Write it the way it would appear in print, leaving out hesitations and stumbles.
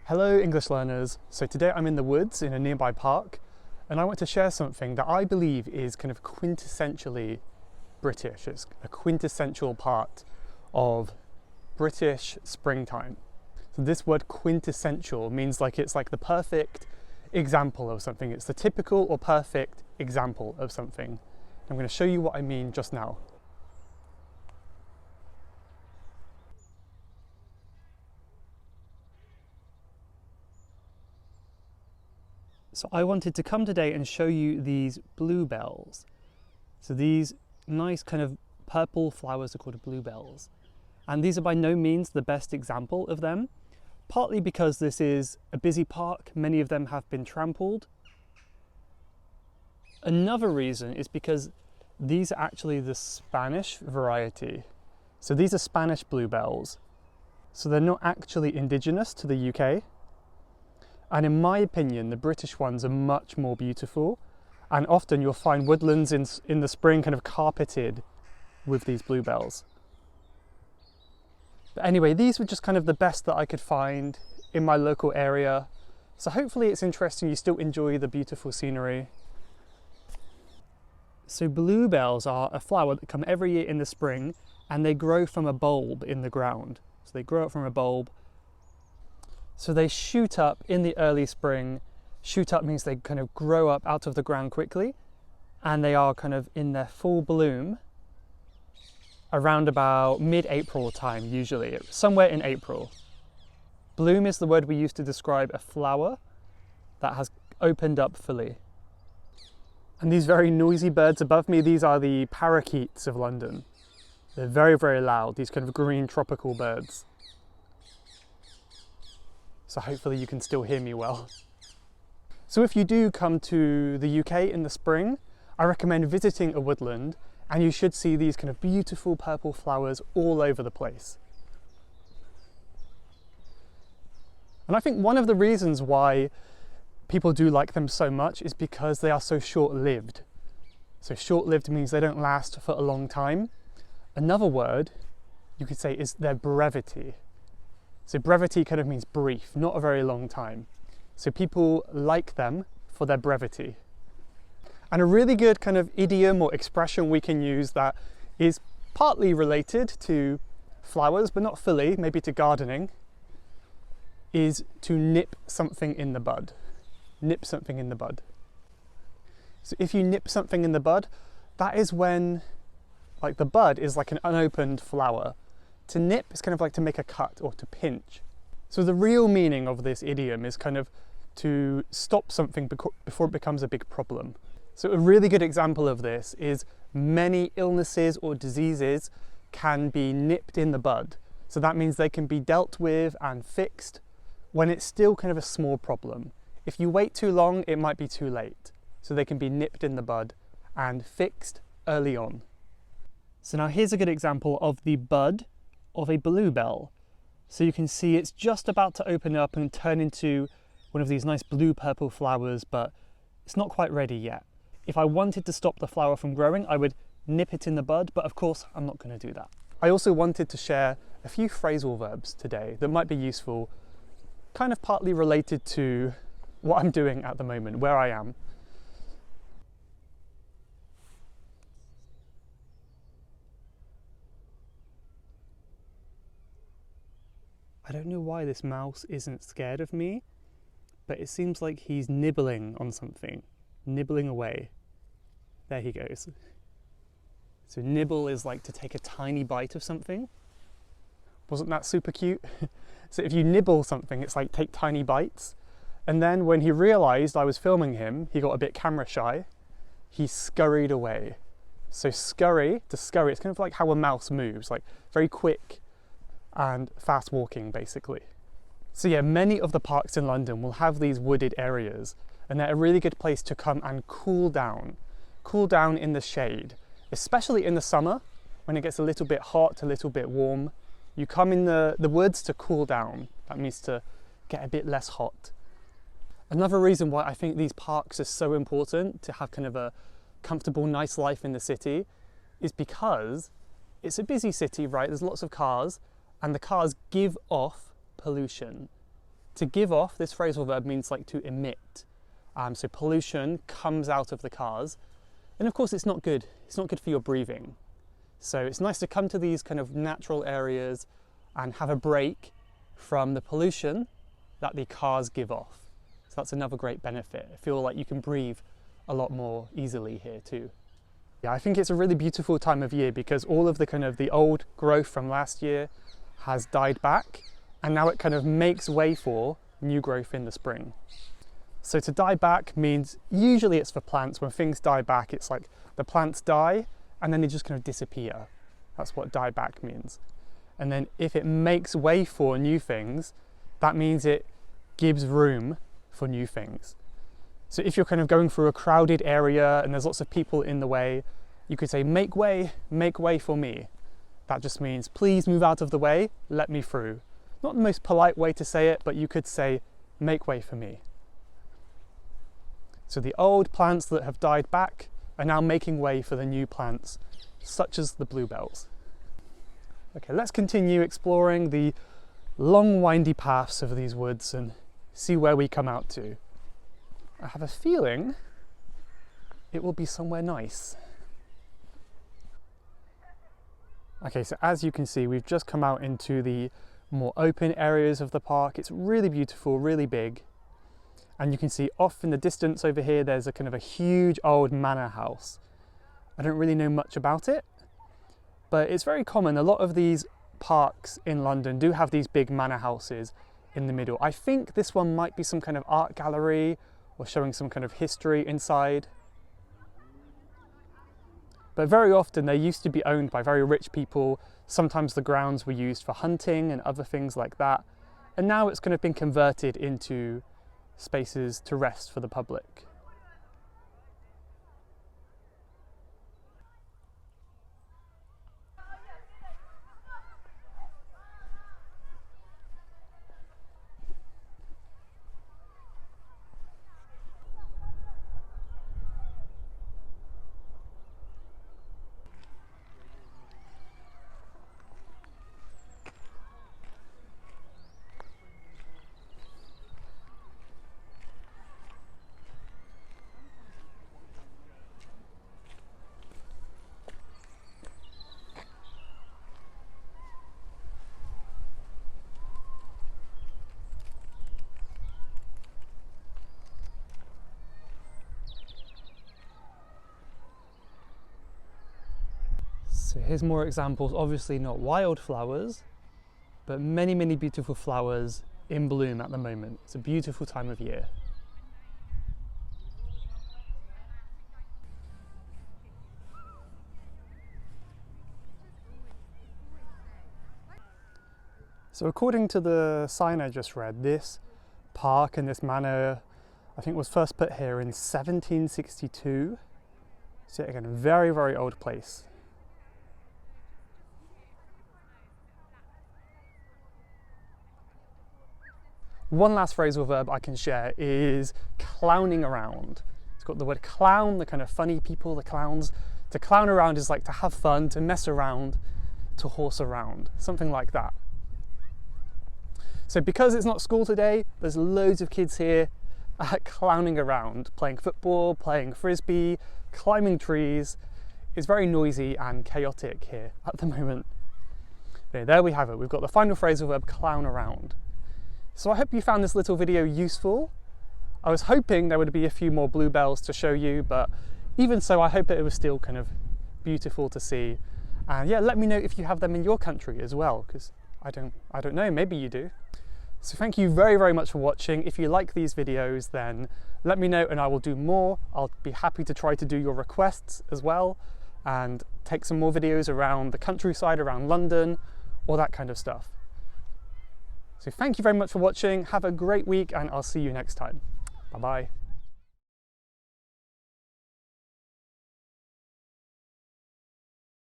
Hello English learners, so today I'm in the woods in a nearby park and I want to share something that I believe is kind of quintessentially British. It's a quintessential part of British springtime. So this word quintessential means it's like the perfect example of something. It's the typical or perfect example of something. I'm going to show you what I mean just now. So I wanted to come today and show you these bluebells. So these nice kind of purple flowers are called bluebells. And these are by no means the best example of them, partly because this is a busy park, many of them have been trampled. Another reason is because these are actually the Spanish variety. So these are Spanish bluebells. So they're not actually indigenous to the UK. And in my opinion, the British ones are much more beautiful. And often you'll find woodlands in the spring kind of carpeted with these bluebells. But anyway, these were just kind of the best that I could find in my local area. So hopefully it's interesting, you still enjoy the beautiful scenery. So bluebells are a flower that come every year in the spring and they grow from a bulb in the ground. So they grow up from a bulb. So they shoot up in the early spring. Shoot up means they kind of grow up out of the ground quickly, and they are kind of in their full bloom around about mid-April time, usually, somewhere in April. Bloom is the word we use to describe a flower that has opened up fully. And these very noisy birds above me, these are the parakeets of London. They're very, very loud, these kind of green tropical birds. So hopefully you can still hear me well. So if you do come to the UK in the spring, I recommend visiting a woodland, and you should see these kind of beautiful purple flowers all over the place. And I think one of the reasons why people do like them so much is because they are so short-lived. So short-lived means they don't last for a long time. Another word you could say is their brevity. So brevity kind of means brief, not a very long time. So people like them for their brevity. And a really good kind of idiom or expression we can use that is partly related to flowers, but not fully, maybe to gardening, is to nip something in the bud. Nip something in the bud. So if you nip something in the bud, that is when, like, the bud is like an unopened flower. To nip is kind of like to make a cut or to pinch. So the real meaning of this idiom is kind of to stop something before it becomes a big problem. So a really good example of this is many illnesses or diseases can be nipped in the bud. So that means they can be dealt with and fixed when it's still kind of a small problem. If you wait too long, it might be too late. So they can be nipped in the bud and fixed early on. So now here's a good example of the bud of a bluebell. So you can see it's just about to open up and turn into one of these nice blue-purple flowers, but it's not quite ready yet. If I wanted to stop the flower from growing, I would nip it in the bud, but of course I'm not going to do that. I also wanted to share a few phrasal verbs today that might be useful, kind of partly related to what I'm doing at the moment, where I am. I don't know why this mouse isn't scared of me, but it seems like he's nibbling on something, nibbling away. There he goes. So nibble is like to take a tiny bite of something. Wasn't that super cute? So if you nibble something, it's like take tiny bites. And then when he realized I was filming him, he got a bit camera shy. He scurried away. So scurry, to scurry, it's kind of like how a mouse moves, like very quick and fast walking, basically. So yeah, many of the parks in London will have these wooded areas, and they're a really good place to come and cool down in the shade, especially in the summer when it gets a little bit hot, a little bit warm. You come in the woods to cool down. That means to get a bit less hot. Another reason why I think these parks are so important to have kind of a comfortable, nice life in the city is because it's a busy city, right? There's lots of cars, and the cars give off pollution. To give off, this phrasal verb means like to emit. So pollution comes out of the cars. And of course it's not good. It's not good for your breathing. So it's nice to come to these kind of natural areas and have a break from the pollution that the cars give off. So that's another great benefit. I feel like you can breathe a lot more easily here too. Yeah, I think it's a really beautiful time of year because all of the kind of the old growth from last year has died back, and now it kind of makes way for new growth in the spring. So to die back means usually it's for plants. When things die back, it's like the plants die and then they just kind of disappear. That's what die back means. And then if it makes way for new things, that means it gives room for new things. So if you're kind of going through a crowded area and there's lots of people in the way, you could say, make way for me. That just means, please move out of the way, let me through. Not the most polite way to say it, but you could say, make way for me. So the old plants that have died back are now making way for the new plants, such as the bluebells. Okay, let's continue exploring the long windy paths of these woods and see where we come out to. I have a feeling it will be somewhere nice. Okay, so as you can see, we've just come out into the more open areas of the park. It's really beautiful, really big. And you can see off in the distance over here, there's a kind of a huge old manor house. I don't really know much about it, but it's very common. A lot of these parks in London do have these big manor houses in the middle. I think this one might be some kind of art gallery or showing some kind of history inside. But very often they used to be owned by very rich people. Sometimes the grounds were used for hunting and other things like that. And now it's kind of been converted into spaces to rest for the public. So here's more examples, obviously not wildflowers, but many, many beautiful flowers in bloom at the moment. It's a beautiful time of year. So according to the sign I just read, this park and this manor, I think was first put here in 1762. So again, a very, very old place. One last phrasal verb I can share is clowning around. It's got the word clown, the kind of funny people, the clowns. To clown around is like to have fun, to mess around, to horse around, something like that. So because it's not school today, there's loads of kids here clowning around, playing football, playing frisbee, climbing trees. It's very noisy and chaotic here at the moment. Okay, there we have it. We've got the final phrasal verb, clown around. So I hope you found this little video useful. I was hoping there would be a few more bluebells to show you, but even so, I hope that it was still kind of beautiful to see. And yeah, let me know if you have them in your country as well, because I don't know, maybe you do. So thank you very, very much for watching. If you like these videos, then let me know and I will do more. I'll be happy to try to do your requests as well and take some more videos around the countryside, around London, all that kind of stuff. So thank you very much for watching. Have a great week and I'll see you next time. Bye-bye.